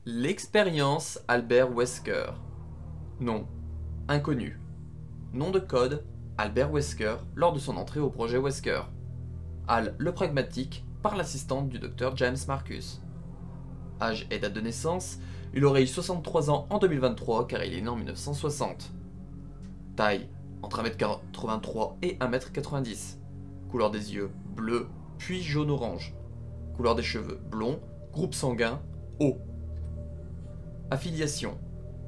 L'expérience Albert Wesker. Nom: inconnu. Nom de code: Albert Wesker lors de son entrée au projet Wesker. Al le pragmatique par l'assistante du docteur James Marcus. Âge et date de naissance: il aurait eu 63 ans en 2023 car il est né en 1960. Taille: entre 1m83 et 1m90. Couleur des yeux: bleu puis jaune-orange. Couleur des cheveux: blond. Groupe sanguin: O. Affiliation: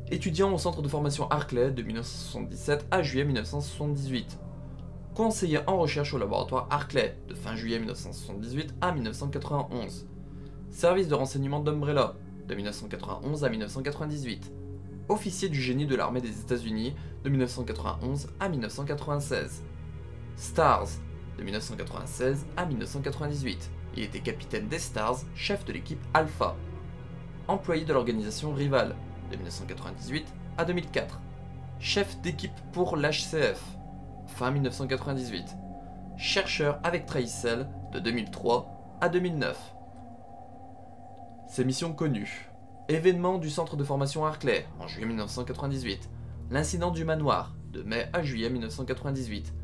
étudiant au centre de formation Harclay de 1977 à juillet 1978. Conseiller en recherche au laboratoire Harclay de fin juillet 1978 à 1991. Service de renseignement d'Umbrella de 1991 à 1998. Officier du génie de l'armée des États-Unis de 1991 à 1996. Stars de 1996 à 1998. Il était capitaine des Stars, chef de l'équipe Alpha. Employé de l'organisation Rival de 1998 à 2004. Chef d'équipe pour l'HCF, fin 1998. Chercheur avec Tracell de 2003 à 2009. Ses missions connues: événement du centre de formation Harclay en juillet 1998. L'incident du manoir de mai à juillet 1998.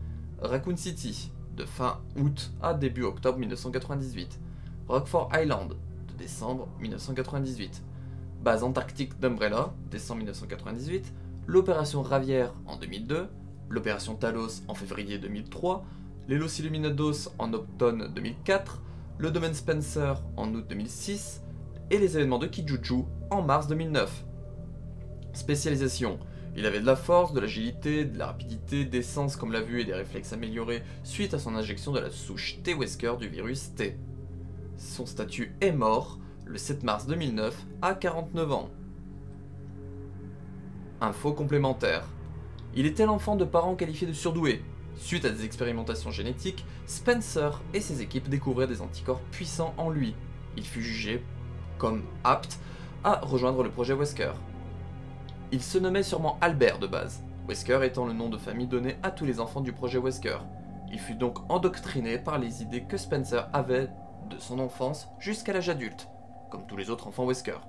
Raccoon City de fin août à début octobre 1998. Rockford Island de décembre 1998. Base antarctique d'Umbrella, décembre 1998. L'opération Ravière en 2002. L'opération Talos en février 2003. Les Los Illuminados en automne 2004. Le domaine Spencer en août 2006. Et les événements de Kijuju en mars 2009. Spécialisation: il avait de la force, de l'agilité, de la rapidité, des sens comme la vue et des réflexes améliorés suite à son injection de la souche T. Wesker du virus T. Son statut est mort le 7 mars 2009 à 49 ans. Info complémentaire: il était l'enfant de parents qualifiés de surdoués. Suite à des expérimentations génétiques, Spencer et ses équipes découvraient des anticorps puissants en lui. Il fut jugé comme apte à rejoindre le projet Wesker. Il se nommait sûrement Albert de base, Wesker étant le nom de famille donné à tous les enfants du projet Wesker. Il fut donc endoctriné par les idées que Spencer avait de son enfance jusqu'à l'âge adulte, comme tous les autres enfants Wesker.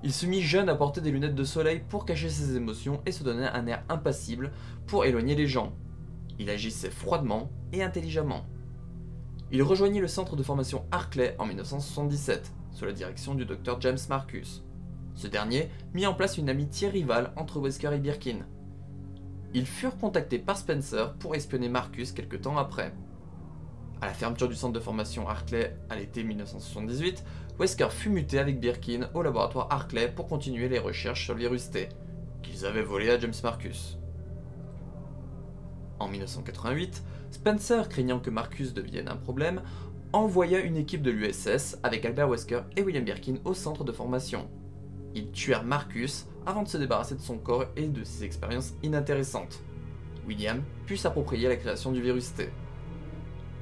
Il se mit jeune à porter des lunettes de soleil pour cacher ses émotions et se donner un air impassible pour éloigner les gens. Il agissait froidement et intelligemment. Il rejoignit le centre de formation Harclay en 1977, sous la direction du docteur James Marcus. Ce dernier mit en place une amitié rivale entre Wesker et Birkin. Ils furent contactés par Spencer pour espionner Marcus quelque temps après. À la fermeture du centre de formation Harclay à l'été 1978, Wesker fut muté avec Birkin au laboratoire Harclay pour continuer les recherches sur le virus T, qu'ils avaient volé à James Marcus. En 1988, Spencer, craignant que Marcus devienne un problème, envoya une équipe de l'USS avec Albert Wesker et William Birkin au centre de formation. Ils tuèrent Marcus avant de se débarrasser de son corps et de ses expériences inintéressantes. William put s'approprier la création du virus T.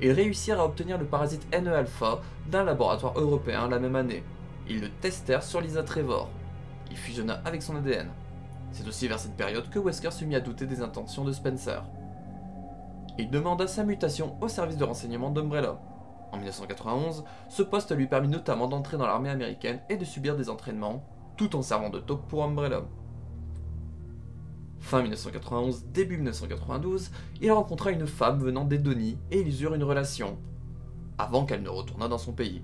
Ils réussirent à obtenir le parasite NE-alpha d'un laboratoire européen la même année. Ils le testèrent sur Lisa Trevor. Il fusionna avec son ADN. C'est aussi vers cette période que Wesker se mit à douter des intentions de Spencer. Il demanda sa mutation au service de renseignement d'Umbrella. En 1991, ce poste lui permit notamment d'entrer dans l'armée américaine et de subir des entraînements, tout en servant de taupe pour Umbrella. Fin 1991, début 1992, il rencontra une femme venant d'Edonie et ils eurent une relation, avant qu'elle ne retournât dans son pays.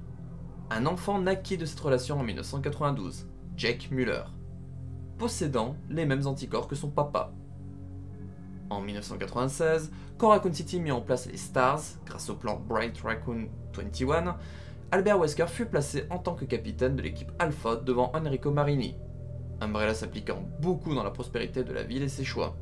Un enfant naquit de cette relation en 1992, Jake Muller, possédant les mêmes anticorps que son papa. En 1996, quand Raccoon City mit en place les Stars, grâce au plan Bright Raccoon 21, Albert Wesker fut placé en tant que capitaine de l'équipe Alpha devant Enrico Marini, Umbrella s'impliquant beaucoup dans la prospérité de la ville et ses choix.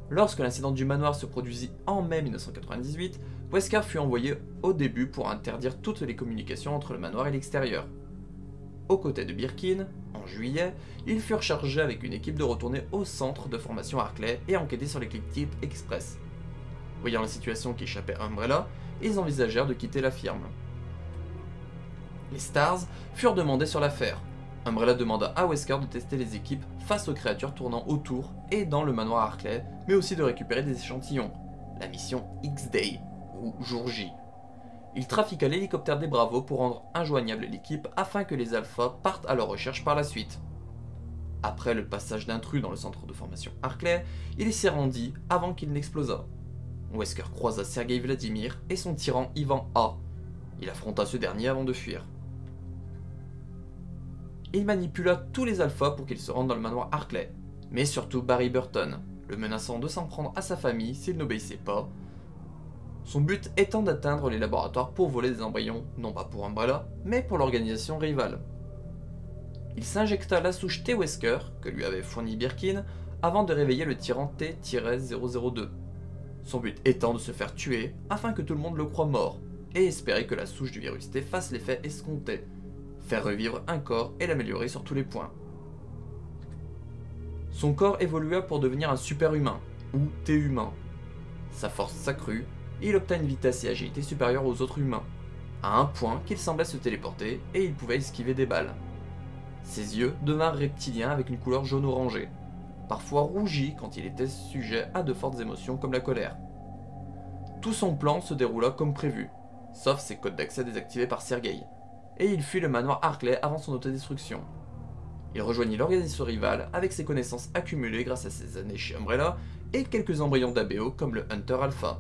Lorsque l'incident du manoir se produisit en mai 1998, Wesker fut envoyé au début pour interdire toutes les communications entre le manoir et l'extérieur. Aux côtés de Birkin, en juillet, ils furent chargés avec une équipe de retourner au centre de formation Harclay et enquêter sur les click-tips express. Voyant la situation qui échappait à Umbrella, ils envisagèrent de quitter la firme. Les Stars furent demandés sur l'affaire. Umbrella demanda à Wesker de tester les équipes face aux créatures tournant autour et dans le manoir Harclay, mais aussi de récupérer des échantillons, la mission X-Day, ou Jour J. Il trafiqua l'hélicoptère des Bravos pour rendre injoignable l'équipe afin que les Alphas partent à leur recherche par la suite. Après le passage d'intrus dans le centre de formation Harkley, il s'y rendit avant qu'il n'explosât. Wesker croisa Sergei Vladimir et son tyran Ivan A. Il affronta ce dernier avant de fuir. Il manipula tous les Alphas pour qu'ils se rendent dans le manoir Harkley, mais surtout Barry Burton, le menaçant de s'en prendre à sa famille s'il n'obéissait pas. Son but étant d'atteindre les laboratoires pour voler des embryons, non pas pour Umbrella, mais pour l'organisation rivale. Il s'injecta la souche T-Wesker, que lui avait fourni Birkin, avant de réveiller le tyran T-002. Son but étant de se faire tuer afin que tout le monde le croie mort, et espérer que la souche du virus T fasse l'effet escompté, faire revivre un corps et l'améliorer sur tous les points. Son corps évolua pour devenir un super-humain, ou T-humain. Sa force s'accrut, et il obtint une vitesse et agilité supérieures aux autres humains, à un point qu'il semblait se téléporter et il pouvait esquiver des balles. Ses yeux devinrent reptiliens avec une couleur jaune-orangé, parfois rougi quand il était sujet à de fortes émotions comme la colère. Tout son plan se déroula comme prévu, sauf ses codes d'accès désactivés par Sergei, et il fuit le manoir Harkley avant son autodestruction. Il rejoignit l'organisation rivale avec ses connaissances accumulées grâce à ses années chez Umbrella et quelques embryons d'ABO comme le Hunter Alpha.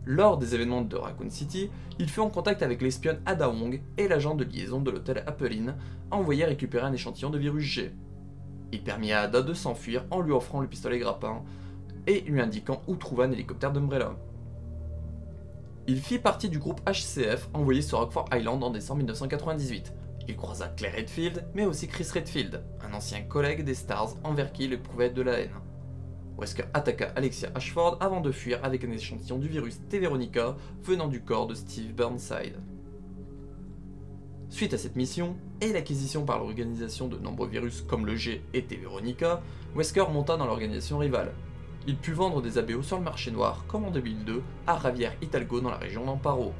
Lors des événements de Raccoon City, il fut en contact avec l'espionne Ada Wong et l'agent de liaison de l'hôtel Appeline, envoyé récupérer un échantillon de virus G. Il permit à Ada de s'enfuir en lui offrant le pistolet grappin et lui indiquant où trouver un hélicoptère d'Umbrella. Il fit partie du groupe HCF envoyé sur Rockford Island en décembre 1998. Il croisa Claire Redfield, mais aussi Chris Redfield, un ancien collègue des Stars envers qui il éprouvait de la haine. Wesker attaqua Alexia Ashford avant de fuir avec un échantillon du virus T. Veronica venant du corps de Steve Burnside. Suite à cette mission, et l'acquisition par l'organisation de nombreux virus comme le G et T. Veronica, Wesker monta dans l'organisation rivale. Il put vendre des ABO sur le marché noir, comme en 2002, à Javier Hidalgo dans la région d'Amparo.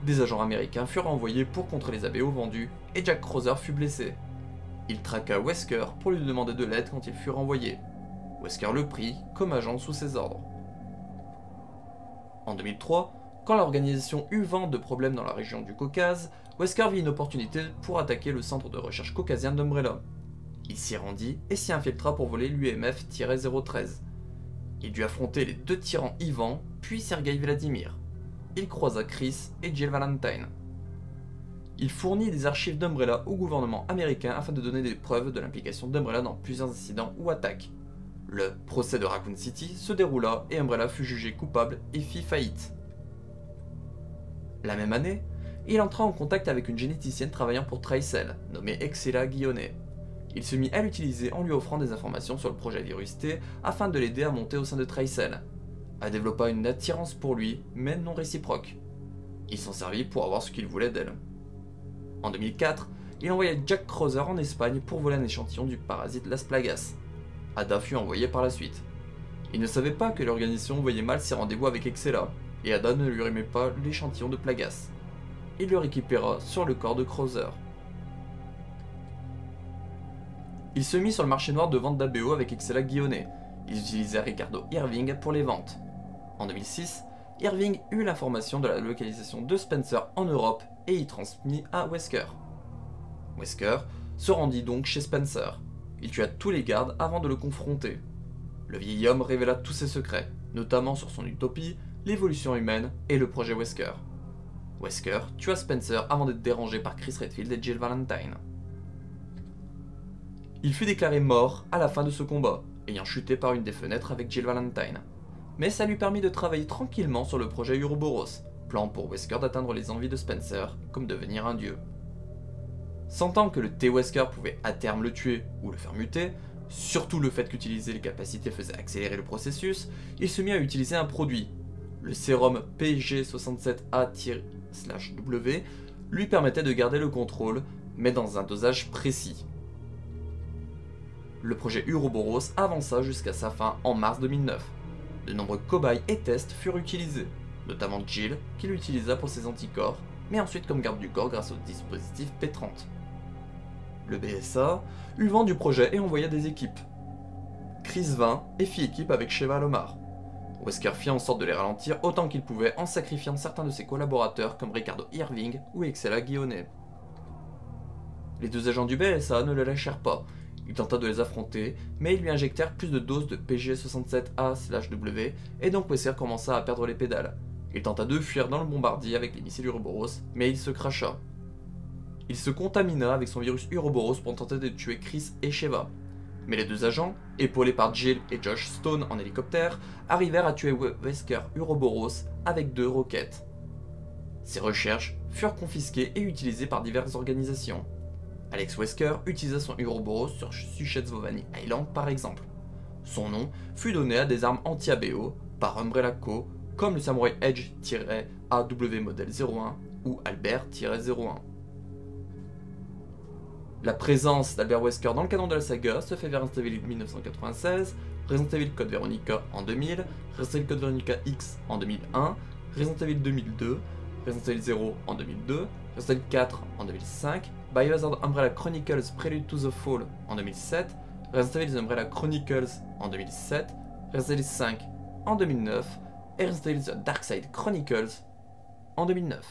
Des agents américains furent envoyés pour contrer les ABO vendus, et Jack Crowther fut blessé. Il traqua Wesker pour lui demander de l'aide quand il fut renvoyé. Wesker le prit comme agent sous ses ordres. En 2003, quand l'organisation eut vent de problèmes dans la région du Caucase, Wesker vit une opportunité pour attaquer le centre de recherche caucasien d'Umbrella. Il s'y rendit et s'y infiltra pour voler l'UMF-013. Il dut affronter les deux tyrans Ivan, puis Sergei Vladimir. Il croisa Chris et Jill Valentine. Il fournit des archives d'Umbrella au gouvernement américain afin de donner des preuves de l'implication d'Umbrella dans plusieurs incidents ou attaques. Le procès de Raccoon City se déroula et Umbrella fut jugé coupable et fit faillite. La même année, il entra en contact avec une généticienne travaillant pour Tricell, nommée Excella Guillonnet. Il se mit à l'utiliser en lui offrant des informations sur le projet Virus T afin de l'aider à monter au sein de Tricell. Elle développa une attirance pour lui, mais non réciproque. Il s'en servit pour avoir ce qu'il voulait d'elle. En 2004, il envoya Jack Crowther en Espagne pour voler un échantillon du parasite Las Plagas. Ada fut envoyé par la suite. Il ne savait pas que l'organisation voyait mal ses rendez-vous avec Excella, et Ada ne lui remet pas l'échantillon de Plagas. Il le récupéra sur le corps de Crowther. Il se mit sur le marché noir de vente d'ABO avec Excella Guillonnet. Ils utilisèrent Ricardo Irving pour les ventes. En 2006, Irving eut l'information de la localisation de Spencer en Europe et y transmit à Wesker. Wesker se rendit donc chez Spencer. Il tua tous les gardes avant de le confronter. Le vieil homme révéla tous ses secrets, notamment sur son utopie, l'évolution humaine et le projet Wesker. Wesker tua Spencer avant d'être dérangé par Chris Redfield et Jill Valentine. Il fut déclaré mort à la fin de ce combat, ayant chuté par une des fenêtres avec Jill Valentine. Mais ça lui permit de travailler tranquillement sur le projet Uroboros, plan pour Wesker d'atteindre les envies de Spencer, comme devenir un dieu. Sentant que le T-Wesker pouvait à terme le tuer ou le faire muter, surtout le fait qu'utiliser les capacités faisait accélérer le processus, il se mit à utiliser un produit. Le sérum PG67A-W lui permettait de garder le contrôle, mais dans un dosage précis. Le projet Uroboros avança jusqu'à sa fin en mars 2009. De nombreux cobayes et tests furent utilisés, notamment Jill, qui l'utilisa pour ses anticorps, mais ensuite comme garde du corps grâce au dispositif P30. Le BSA eut vent du projet et envoya des équipes. Chris vint et fit équipe avec Sheva Alomar. Wesker fit en sorte de les ralentir autant qu'il pouvait en sacrifiant certains de ses collaborateurs comme Ricardo Irving ou Excella Guionnet. Les deux agents du BSA ne le lâchèrent pas. Il tenta de les affronter, mais ils lui injectèrent plus de doses de PG-67A/W et donc Wesker commença à perdre les pédales. Il tenta de fuir dans le bombardier avec les missiles Uroboros, mais il se cracha. Il se contamina avec son virus Uroboros pour tenter de tuer Chris et Sheva. Mais les deux agents, épaulés par Jill et Josh Stone en hélicoptère, arrivèrent à tuer Wesker Uroboros avec 2 roquettes. Ces recherches furent confisquées et utilisées par diverses organisations. Alex Wesker utilisa son Uroboros sur Suchetsvovany Island par exemple. Son nom fut donné à des armes anti-ABO par Umbrella Co, comme le Samurai Edge-AW Model 01 ou Albert-01. La présence d'Albert Wesker dans le canon de la saga se fait vers Resident Evil 1996, Resident Evil Code Veronica en 2000, Resident Evil Code Veronica X en 2001, Resident Evil 2002, Resident Evil 0 en 2002, Resident Evil 4 en 2005, Biohazard Umbrella Chronicles Prelude to the Fall en 2007, Resident Evil The Umbrella Chronicles en 2007, Resident Evil 5 en 2009 et Resident Evil The Darkside Chronicles en 2009.